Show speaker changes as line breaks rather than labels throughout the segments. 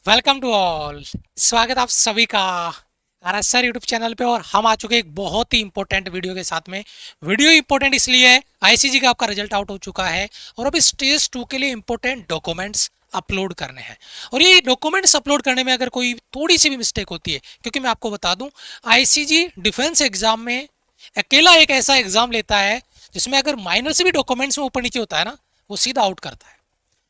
Welcome to all. स्वागत आप सभी का आरएसआर यूट्यूब चैनल पे। और हम आ चुके हैं एक बहुत ही इंपॉर्टेंट वीडियो के साथ में। वीडियो इंपॉर्टेंट इसलिए है, आईसीजी का आपका रिजल्ट आउट हो चुका है और अभी स्टेज 2 के लिए इंपॉर्टेंट डॉक्यूमेंट्स अपलोड करने हैं। और ये डॉक्यूमेंट्स अपलोड करने में अगर कोई थोड़ी सी भी मिस्टेक होती है, क्योंकि मैं आपको बता दूं आईसीजी डिफेंस एग्जाम में अकेला एक ऐसा एग्जाम लेता है जिसमें अगर माइनर से भी डॉक्यूमेंट्स में ऊपर नीचे होता है ना, वो सीधा आउट करता है,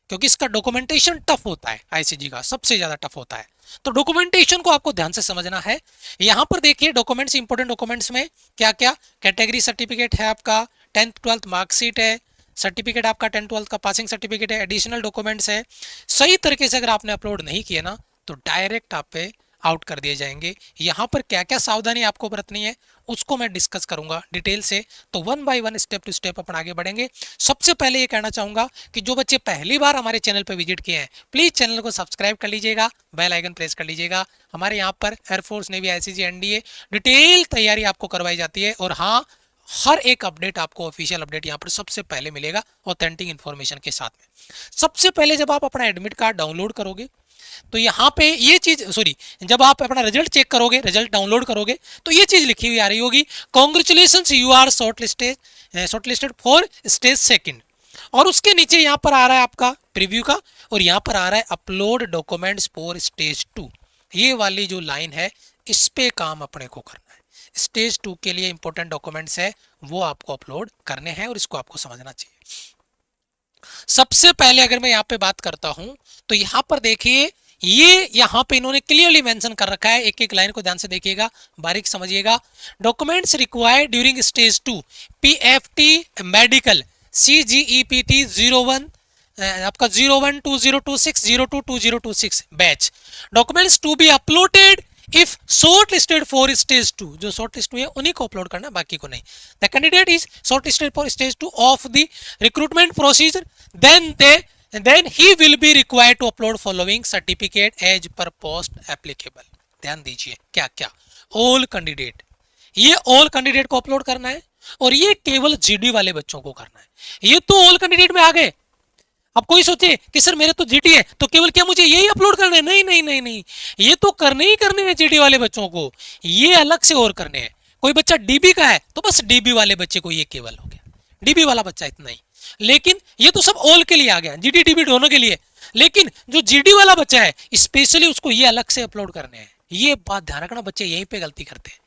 क्योंकि इसका डॉक्यूमेंटेशन टफ होता है। आईसीजी का सबसे ज्यादा टफ होता है। तो डॉक्यूमेंटेशन को आपको ध्यान से समझना है। यहां पर देखिए डॉक्यूमेंट्स, इंपोर्टेंट डॉक्यूमेंट्स में क्या क्या कैटेगरी सर्टिफिकेट है, आपका 10th 12th मार्कशीट है, सर्टिफिकेट आपका 10th 12th का पासिंग सर्टिफिकेट है, एडिशनल डॉक्यूमेंट्स है। सही तरीके से अगर आपने अपलोड नहीं किए ना, तो डायरेक्ट आप पे आउट कर दिए जाएंगे। यहाँ पर क्या क्या सावधानी आपको बरतनी है उसको मैं डिस्कस करूंगा डिटेल से। तो one by one, step to step अपन आगे बढ़ेंगे। सबसे पहले ये कहना चाहूंगा कि जो बच्चे पहली बार हमारे चैनल पर विजिट किए हैं, प्लीज चैनल को सब्सक्राइब कर लीजिएगा, बेल आइकन प्रेस कर लीजिएगा। हमारे यहाँ पर air force, navy, ICG, NDA detail तैयारी आपको करवाई जाती है। और हाँ, हर एक अपडेट आपको, ऑफिशियल अपडेट यहाँ पर सबसे पहले मिलेगा ऑथेंटिक इन्फॉर्मेशन के साथ में। सबसे पहले जब आप अपना एडमिट कार्ड डाउनलोड करोगे तो यहाँ पे ये चीज, सॉरी, जब आप अपना रिजल्ट चेक करोगे, रिजल्ट डाउनलोड करोगे, तो ये चीज लिखी हुई आ रही होगी, congratulation you are shortlisted for stage second. और उसके नीचे यहाँ पर आ रहा है आपका प्रीव्यू का, और यहाँ पर आ रहा है अपलोड डॉक्यूमेंट्स फॉर स्टेज 2। ये वाली जो लाइन है, इस पे काम अपने को करना है। स्टेज 2 के लिए इंपॉर्टेंट डॉक्यूमेंट्स है, वो आपको अपलोड करने हैं और इसको आपको समझना चाहिए। सबसे पहले अगर मैं यहाँ पे बात करता हूं, तो यहाँ पर देखिए, ये यहाँ पे इन्होंने क्लियरली मेंशन कर रखा है। एक एक लाइन को ध्यान से देखिएगा, बारीक समझिएगा। Documents required during stage 2 PFT medical CGEPT 01 आपका 012026 बैच। Documents to be uploaded if shortlisted for stage 2। जो शॉर्ट लिस्ट हुई है उन्हीं को अपलोड करना, बाकी को नहीं। The candidate is short listed for stage 2 of the recruitment procedure, then he will be required to upload following certificate as per post applicable। ध्यान दीजिए क्या क्या, ऑल कैंडिडेट, ये ऑल कैंडिडेट को अपलोड करना है और ये केवल जीडी वाले बच्चों को करना है। ये तो ऑल कैंडिडेट में आ गए। अब कोई सोचे कि सर मेरे तो जीडी है, तो केवल क्या मुझे यही अपलोड करना है? नहीं नहीं नहीं नहीं, ये तो करने ही करने हैं जीडी वाले बच्चों को, ये अलग से और करने हैं। कोई बच्चा डीबी का है तो बस डीबी वाले बच्चे को ये केवल हो गया, डीबी वाला बच्चा इतना ही। लेकिन ये तो सब ऑल के लिए आ गया, जीडी डीबी दोनों के लिए। लेकिन जो जीडी वाला बच्चा है, स्पेशली उसको ये अलग से अपलोड करने हैं। ये बात ध्यान रखना, बच्चे यहीं पे गलती करते हैं।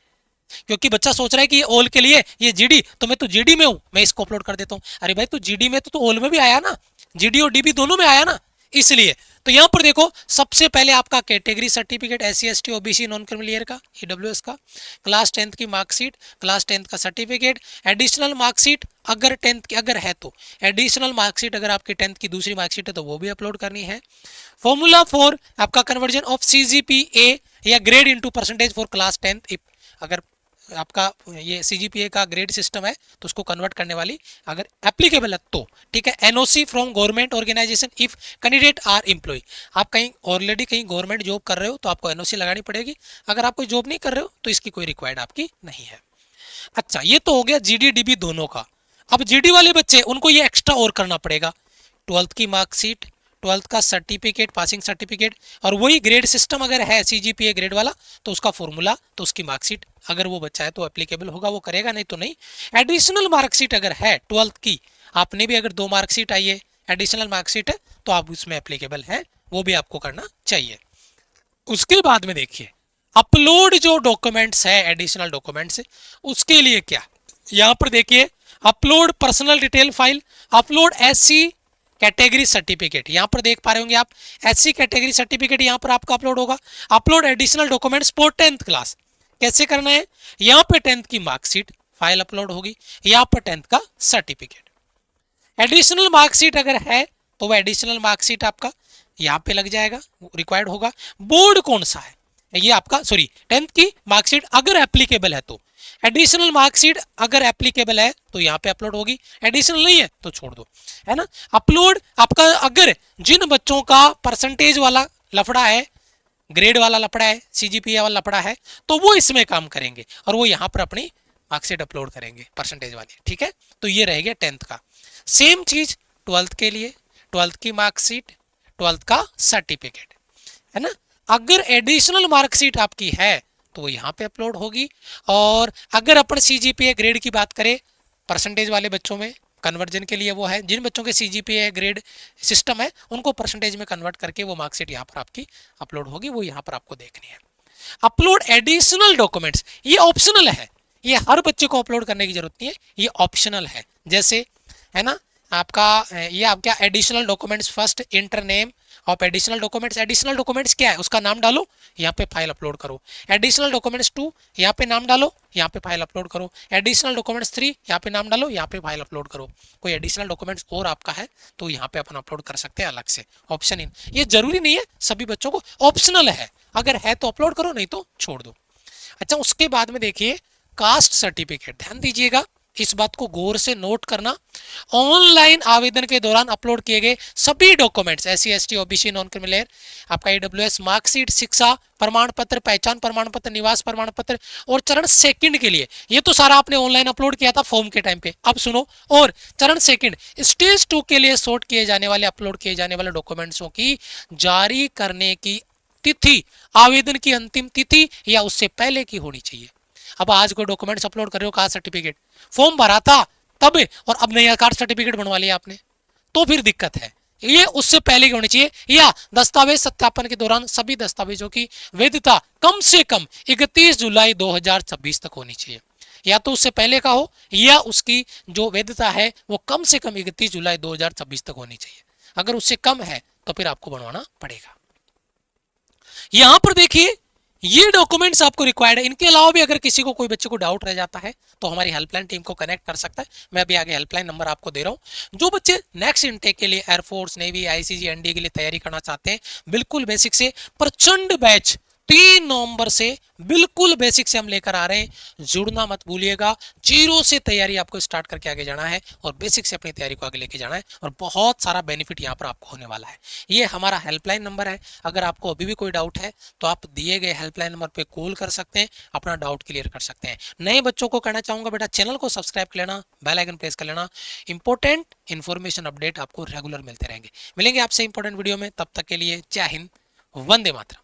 क्योंकि बच्चा सोच रहा है कि ये ऑल के लिए, ये जीडी, तो मैं तो जीडी में हूं, मैं इसको अपलोड कर देता हूं। अरे भाई, तो जीडी में तो ऑल में भी आया ना, जीडी और डीबी दोनों में आया ना, इसलिए। तो यहां पर देखो, सबसे पहले आपका category certificate SC ST OBC non criminal year का, EWS का, क्लास 10th की मार्कशीट, क्लास 10th का सर्टिफिकेट, एडिशनल मार्कशीट अगर 10th की अगर है तो, एडिशनल मार्कशीट अगर आपकी 10th की दूसरी मार्कशीट है तो वो भी अपलोड करनी है। फॉर्मूला फॉर आपका कन्वर्जन ऑफ CGPA या grade into percentage for class 10th, अगर आपका ये CGPA का ग्रेड सिस्टम है तो उसको कन्वर्ट करने वाली अगर एप्लीकेबल है तो, ठीक है। NOC from government organisation if candidate are employ. आप कहीं ऑलरेडी कहीं गवर्नमेंट जॉब कर रहे हो तो आपको NOC लगानी पड़ेगी। अगर आप कोई जॉब नहीं कर रहे हो तो इसकी कोई रिक्वायर्ड आपकी नहीं है। अच्छा, ये तो हो गया GD DB दोनों का। अब GD वाले बच्चे, उनको ये एक्स्ट्रा और करना पड़ेगा। 12th की मार्कशीट, 12th का सर्टिफिकेट, पासिंग सर्टिफिकेट, और वही ग्रेड सिस्टम अगर है CGPA ग्रेड वाला तो उसका फॉर्मूला, तो उसकी मार्कशीट अगर वो बच्चा है तो एप्लीकेबल होगा, वो करेगा, नहीं तो नहीं। एडिशनल मार्कशीट अगर है 12th की, आपने भी अगर 2 मार्कशीट आई है, एडिशनल मार्कशीट है, तो आप उसमें एप्लीकेबल है, वो भी आपको करना चाहिए। उसके बाद में देखिए, अपलोड जो डॉक्यूमेंट्स है, एडिशनल डॉक्यूमेंट्स, उसके लिए क्या, यहां पर देखिए, upload personal detail file, upload SC category certificate, यहां पर देख पा रहे होंगे आप, SC कैटेगरी सर्टिफिकेट यहां पर आपका अपलोड होगा। Upload additional documents for 10th class, कैसे करना है, यहां पर 10th की मार्कशीट फाइल अपलोड होगी, यहां पर 10th का सर्टिफिकेट। एडिशनल मार्कशीट अगर है तो वह एडिशनल मार्कशीट आपका यहां पे लग जाएगा, रिक्वायर्ड होगा। बोर्ड कौन सा है, ये आपका, सॉरी, 10th की मार्कशीट अगर एप्लीकेबल है तो, एडिशनल मार्कशीट अगर एप्लीकेबल है तो यहाँ पे अपलोड होगी, एडिशनल नहीं है तो छोड़ दो, है ना। अपलोड आपका, अगर जिन बच्चों का परसेंटेज वाला लफड़ा है, ग्रेड वाला लफड़ा है, CGPA वाला लफड़ा है, तो वो इसमें काम करेंगे और वो यहाँ पर अपनी मार्कशीट अपलोड करेंगे परसेंटेज वाली, ठीक है। तो ये रहेगा 10th का। सेम चीज 12th के लिए, 12th की मार्कशीट, 12th का सर्टिफिकेट, है ना। अगर एडिशनल मार्कशीट आपकी है तो वो यहाँ पे अपलोड होगी। और अगर अपन CGPA ग्रेड की बात करें परसेंटेज वाले बच्चों में कन्वर्जन के लिए वो है, जिन बच्चों के CGPA ग्रेड सिस्टम है उनको परसेंटेज में कन्वर्ट करके वो मार्कशीट यहाँ पर आपकी अपलोड होगी, वो यहाँ पर आपको देखनी है। अपलोड एडिशनल डॉक्यूमेंट्स, ये ऑप्शनल है, ये हर बच्चे को अपलोड करने की जरूरत नहीं है, ये ऑप्शनल है। जैसे है ना आपका ये आपका additional documents first inter name of additional documents, additional documents क्या है उसका नाम डालो, यहाँ पे फाइल अपलोड करो। एडिशनल डॉक्यूमेंट्स 2 यहाँ पे नाम डालो, यहाँ पे फाइल अपलोड करो। एडिशनल डॉक्यूमेंट्स 3 यहाँ पे नाम डालो, यहाँ पे फाइल अपलोड करो। कोई एडिशनल डॉक्यूमेंट्स और आपका है तो यहाँ पे अपन अपलोड कर सकते हैं अलग से, ऑप्शन इन। ये जरूरी नहीं है सभी बच्चों को, ऑप्शनल है, अगर है तो अपलोड करो नहीं तो छोड़ दो। अच्छा उसके बाद में देखिए कास्ट सर्टिफिकेट, ध्यान दीजिएगा इस बात को गौर से नोट करना। ऑनलाइन आवेदन के दौरान अपलोड किए गए सभी documents SC ST OBC non criminal, आपका AWS मार्कशीट, शिक्षा प्रमाण पत्र, पहचान प्रमाण पत्र, निवास प्रमाण पत्र और चरण सेकंड के लिए, ये तो सारा आपने ऑनलाइन अपलोड किया था फॉर्म के टाइम पे। अब सुनो, और चरण सेकंड स्टेज 2 के लिए सॉर्ट किए जाने वाले अपलोड किए जाने वाले डॉक्यूमेंट्सों की जारी करने की तिथि आवेदन की अंतिम तिथि या उससे पहले की होनी चाहिए। अब आज कोई डॉक्यूमेंट्स अपलोड कर रहे हो, कास्ट सर्टिफिकेट फॉर्म भरा था तब और अब नया कास्ट सर्टिफिकेट बनवा लिया आपने तो फिर दिक्कत है, ये उससे पहले की होनी चाहिए। या दस्तावेज सत्यापन के दौरान सभी दस्तावेजों की वैधता कम से कम 31 जुलाई 2026 तक होनी चाहिए, या तो उससे पहले का हो या उसकी जो वैधता है वो कम से कम 31 जुलाई 2026 तक होनी चाहिए। अगर उससे कम है तो फिर आपको बनवाना पड़ेगा। यहां पर देखिए ये डॉक्यूमेंट्स आपको रिक्वायर्ड है। इनके अलावा भी अगर किसी को कोई बच्चे को डाउट रह जाता है तो हमारी हेल्पलाइन टीम को कनेक्ट कर सकता है। मैं अभी आगे हेल्पलाइन नंबर आपको दे रहा हूं। जो बच्चे नेक्स्ट इनटेक के लिए एयरफोर्स, नेवी, ICG, NDA के लिए तैयारी करना चाहते हैं बिल्कुल बेसिक से, प्रचंड बैच 3 नवंबर से बिल्कुल बेसिक से हम लेकर आ रहे हैं, जुड़ना मत भूलिएगा। जीरो से तैयारी आपको स्टार्ट करके आगे जाना है और बेसिक से अपनी तैयारी को आगे लेके जाना है और बहुत सारा बेनिफिट यहाँ पर आपको होने वाला है। ये हमारा हेल्पलाइन नंबर है, अगर आपको अभी भी कोई डाउट है तो आप दिए गए हेल्पलाइन नंबर पे कॉल कर सकते हैं, अपना डाउट क्लियर कर सकते हैं। नए बच्चों को कहना चाहूंगा बेटा चैनल को सब्सक्राइब कर लेना, बेल आइकन प्रेस कर लेना, इंपॉर्टेंट इन्फॉर्मेशन अपडेट आपको रेगुलर मिलते रहेंगे। मिलेंगे आपसे इंपॉर्टेंट वीडियो में, तब तक के लिए जय हिंद, वंदे मातरम।